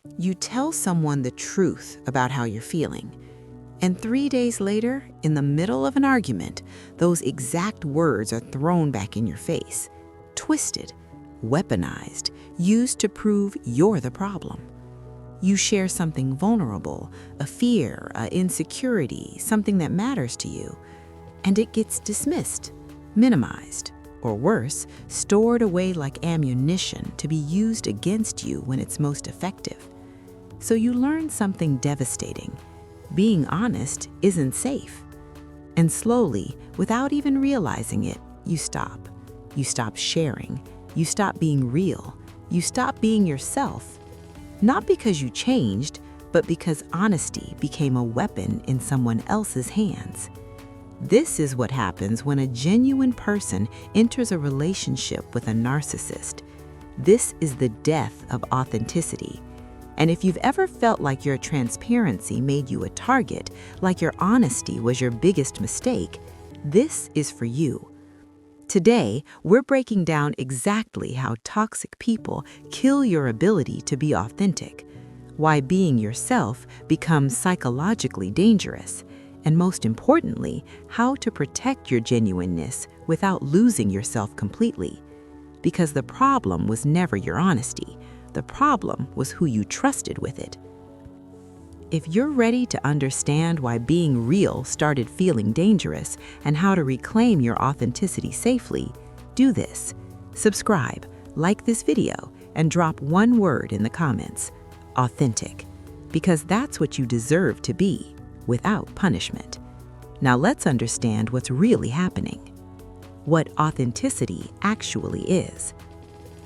You tell someone the truth about how you're feeling, and 3 days later, in the middle of an argument, those exact words are thrown back in your face, twisted, weaponized, used to prove you're the problem. You share something vulnerable, a fear, an insecurity, something that matters to you, and it gets dismissed, minimized, or worse, stored away like ammunition to be used against you when it's most effective. So you learn something devastating. Being honest isn't safe. And slowly, without even realizing it, you stop. You stop sharing. You stop being real. You stop being yourself. Not because you changed, but because honesty became a weapon in someone else's hands. This is what happens when a genuine person enters a relationship with a narcissist. This is the death of authenticity. And if you've ever felt like your transparency made you a target, like your honesty was your biggest mistake, this is for you. Today, we're breaking down exactly how toxic people kill your ability to be authentic, why being yourself becomes psychologically dangerous, and most importantly, how to protect your genuineness without losing yourself completely. Because the problem was never your honesty. The problem was who you trusted with it. If you're ready to understand why being real started feeling dangerous and how to reclaim your authenticity safely, do this. Subscribe, like this video, and drop one word in the comments: authentic. Because that's what you deserve to be, without punishment. Now let's understand what's really happening. What authenticity actually is.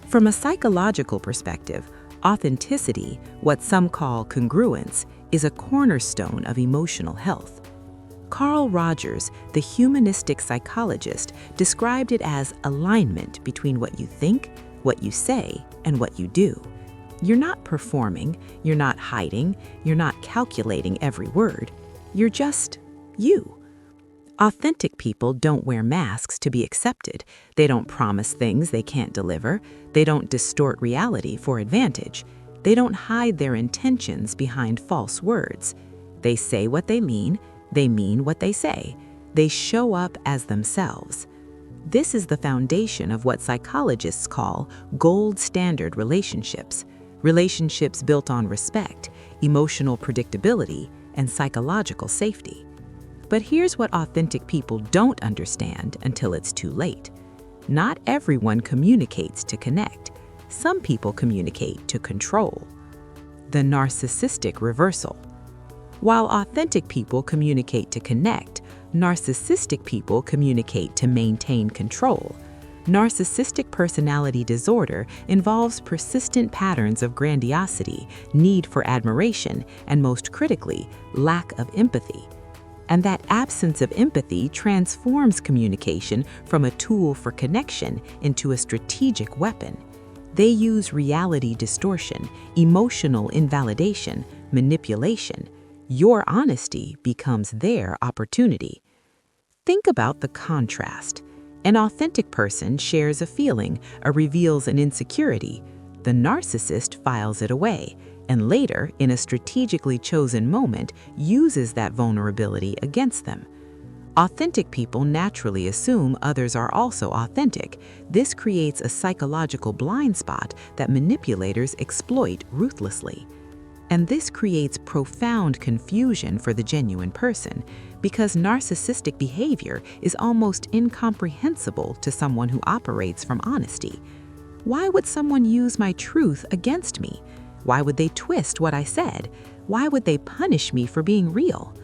From a psychological perspective, authenticity, what some call congruence, is a cornerstone of emotional health. Carl Rogers, the humanistic psychologist, described it as alignment between what you think, what you say, and what you do. You're not performing, you're not hiding, you're not calculating every word. You're just you. Authentic people don't wear masks to be accepted. They don't promise things they can't deliver. They don't distort reality for advantage. They don't hide their intentions behind false words. They say what they mean what they say. They show up as themselves. This is the foundation of what psychologists call gold standard relationships. Relationships built on respect, emotional predictability, and psychological safety. But here's what authentic people don't understand until it's too late. Not everyone communicates to connect. Some people communicate to control. The narcissistic reversal. While authentic people communicate to connect, narcissistic people communicate to maintain control. Narcissistic personality disorder involves persistent patterns of grandiosity, need for admiration, and most critically, lack of empathy. And that absence of empathy transforms communication from a tool for connection into a strategic weapon. They use reality distortion, emotional invalidation, manipulation. Your honesty becomes their opportunity. Think about the contrast. An authentic person shares a feeling or reveals an insecurity. The narcissist files it away, and later, in a strategically chosen moment, uses that vulnerability against them. Authentic people naturally assume others are also authentic. This creates a psychological blind spot that manipulators exploit ruthlessly. And this creates profound confusion for the genuine person, because narcissistic behavior is almost incomprehensible to someone who operates from honesty. Why would someone use my truth against me? Why would they twist what I said? Why would they punish me for being real?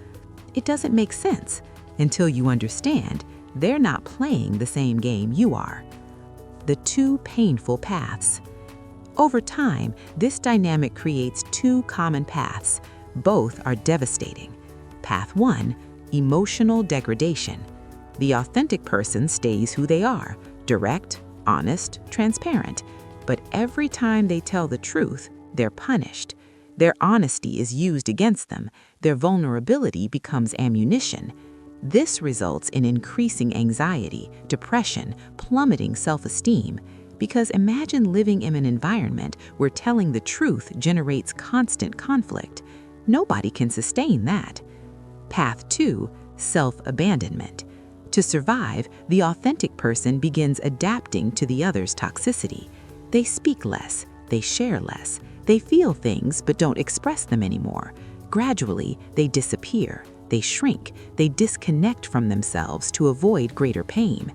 It doesn't make sense until you understand they're not playing the same game you are. The two painful paths. Over time, this dynamic creates two common paths. Both are devastating. Path 1, emotional degradation. The authentic person stays who they are, direct, honest, transparent. But every time they tell the truth, they're punished. Their honesty is used against them. Their vulnerability becomes ammunition. This results in increasing anxiety, depression, plummeting self-esteem, Because imagine living in an environment where telling the truth generates constant conflict. Nobody can sustain that. Path 2, self-abandonment. To survive, the authentic person begins adapting to the other's toxicity. They speak less, they share less, they feel things but don't express them anymore. Gradually, they disappear, they shrink, they disconnect from themselves to avoid greater pain.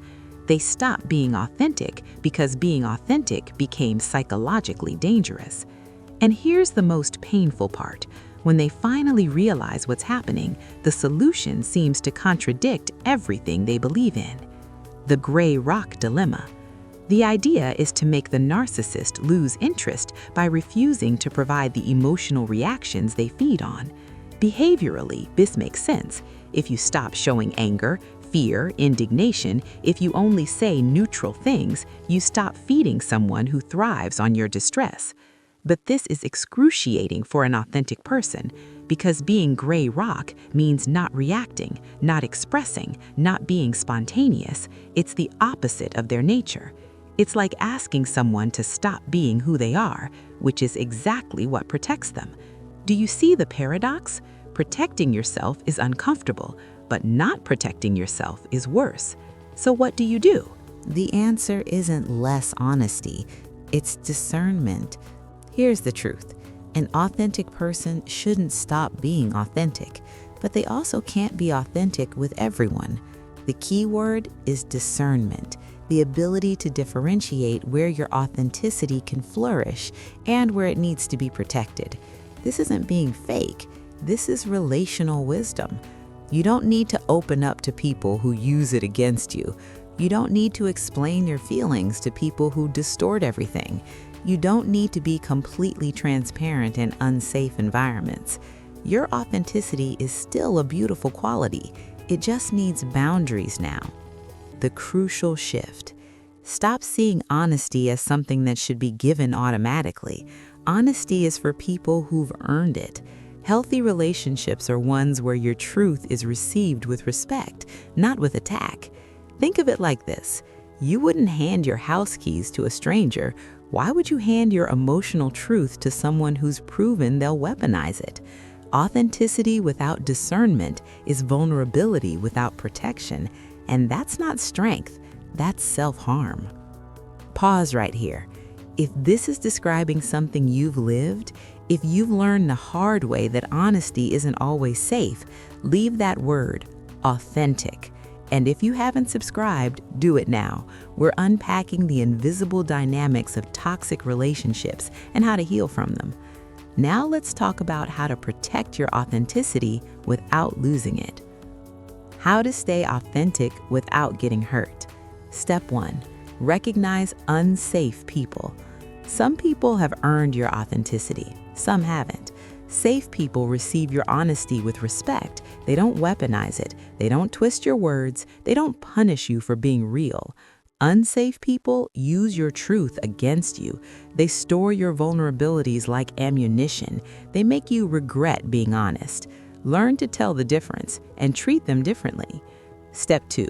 They stop being authentic because being authentic became psychologically dangerous. And here's the most painful part. When they finally realize what's happening, the solution seems to contradict everything they believe in. The gray rock dilemma. The idea is to make the narcissist lose interest by refusing to provide the emotional reactions they feed on. Behaviorally, this makes sense. If you stop showing anger, fear, indignation, if you only say neutral things, you stop feeding someone who thrives on your distress. But this is excruciating for an authentic person, because being gray rock means not reacting, not expressing, not being spontaneous. It's the opposite of their nature. It's like asking someone to stop being who they are, which is exactly what protects them. Do you see the paradox? Protecting yourself is uncomfortable, but not protecting yourself is worse. So what do you do? The answer isn't less honesty, it's discernment. Here's the truth. An authentic person shouldn't stop being authentic, but they also can't be authentic with everyone. The key word is discernment, the ability to differentiate where your authenticity can flourish and where it needs to be protected. This isn't being fake. This is relational wisdom. You don't need to open up to people who use it against you. You don't need to explain your feelings to people who distort everything. You don't need to be completely transparent in unsafe environments. Your authenticity is still a beautiful quality. It just needs boundaries now. The crucial shift. Stop seeing honesty as something that should be given automatically. Honesty is for people who've earned it. Healthy relationships are ones where your truth is received with respect, not with attack. Think of it like this. You wouldn't hand your house keys to a stranger. Why would you hand your emotional truth to someone who's proven they'll weaponize it? Authenticity without discernment is vulnerability without protection, and that's not strength, that's self-harm. Pause right here. If this is describing something you've lived, if you've learned the hard way that honesty isn't always safe, leave that word, authentic. And if you haven't subscribed, do it now. We're unpacking the invisible dynamics of toxic relationships and how to heal from them. Now let's talk about how to protect your authenticity without losing it. How to stay authentic without getting hurt. Step 1, recognize unsafe people. Some people have earned your authenticity, some haven't. Safe people receive your honesty with respect. They don't weaponize it. They don't twist your words. They don't punish you for being real. Unsafe people use your truth against you. They store your vulnerabilities like ammunition. They make you regret being honest. Learn to tell the difference and treat them differently. Step 2,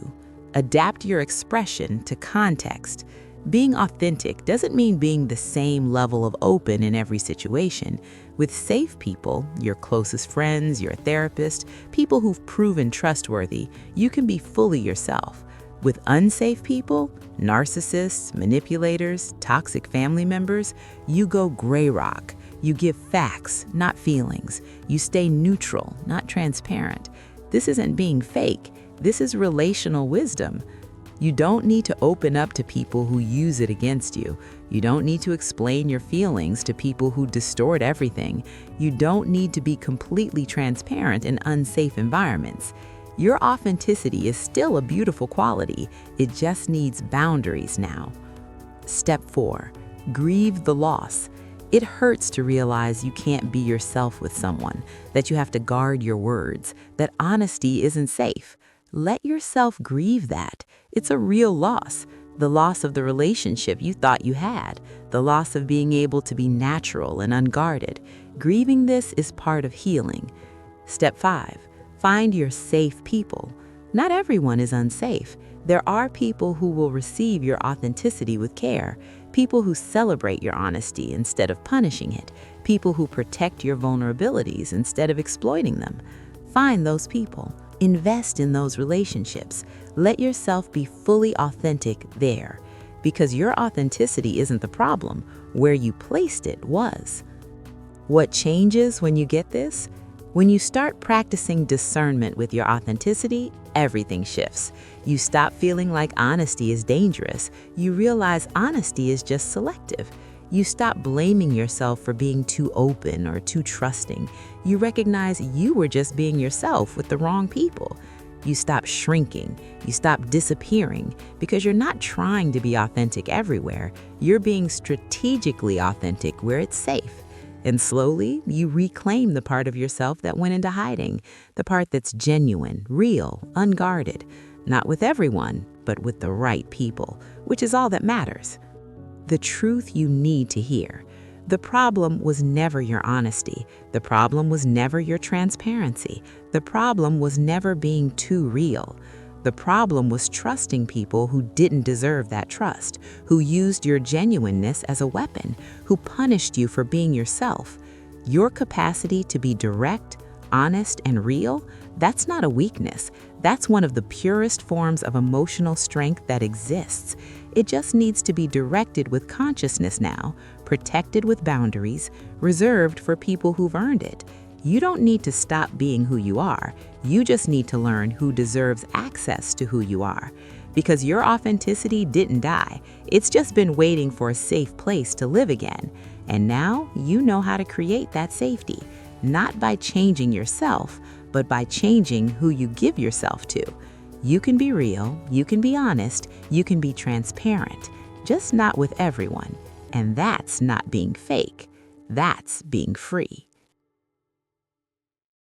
adapt your expression to context. Being authentic doesn't mean being the same level of open in every situation. With safe people, your closest friends, your therapist, people who've proven trustworthy, you can be fully yourself. With unsafe people, narcissists, manipulators, toxic family members, you go gray rock. You give facts, not feelings. You stay neutral, not transparent. This isn't being fake. This is relational wisdom. You don't need to open up to people who use it against you. You don't need to explain your feelings to people who distort everything. You don't need to be completely transparent in unsafe environments. Your authenticity is still a beautiful quality. It just needs boundaries now. Step 4, grieve the loss. It hurts to realize you can't be yourself with someone, that you have to guard your words, that honesty isn't safe. Let yourself grieve that. It's a real loss. The loss of the relationship you thought you had. The loss of being able to be natural and unguarded. Grieving this is part of healing. Step 5, find your safe people. Not everyone is unsafe. There are people who will receive your authenticity with care. people who celebrate your honesty instead of punishing it, people who protect your vulnerabilities instead of exploiting them. Find those people. Invest in those relationships. Let yourself be fully authentic there, because your authenticity isn't the problem. Where you placed it was. What changes when you get this? When you start practicing discernment with your authenticity, everything shifts. You stop feeling like honesty is dangerous. You realize honesty is just selective. You stop blaming yourself for being too open or too trusting. You recognize you were just being yourself with the wrong people. You stop shrinking. You stop disappearing because you're not trying to be authentic everywhere. You're being strategically authentic where it's safe. And slowly, you reclaim the part of yourself that went into hiding, the part that's genuine, real, unguarded. Not with everyone, but with the right people, which is all that matters. The truth you need to hear. The problem was never your honesty. The problem was never your transparency. The problem was never being too real. The problem was trusting people who didn't deserve that trust, who used your genuineness as a weapon, who punished you for being yourself. Your capacity to be direct, honest, and real, that's not a weakness. That's one of the purest forms of emotional strength that exists. It just needs to be directed with consciousness now, protected with boundaries, reserved for people who've earned it. You don't need to stop being who you are. You just need to learn who deserves access to who you are. Because your authenticity didn't die. It's just been waiting for a safe place to live again. And now you know how to create that safety, not by changing yourself, but by changing who you give yourself to. You can be real, you can be honest, you can be transparent, just not with everyone. And that's not being fake. That's being free.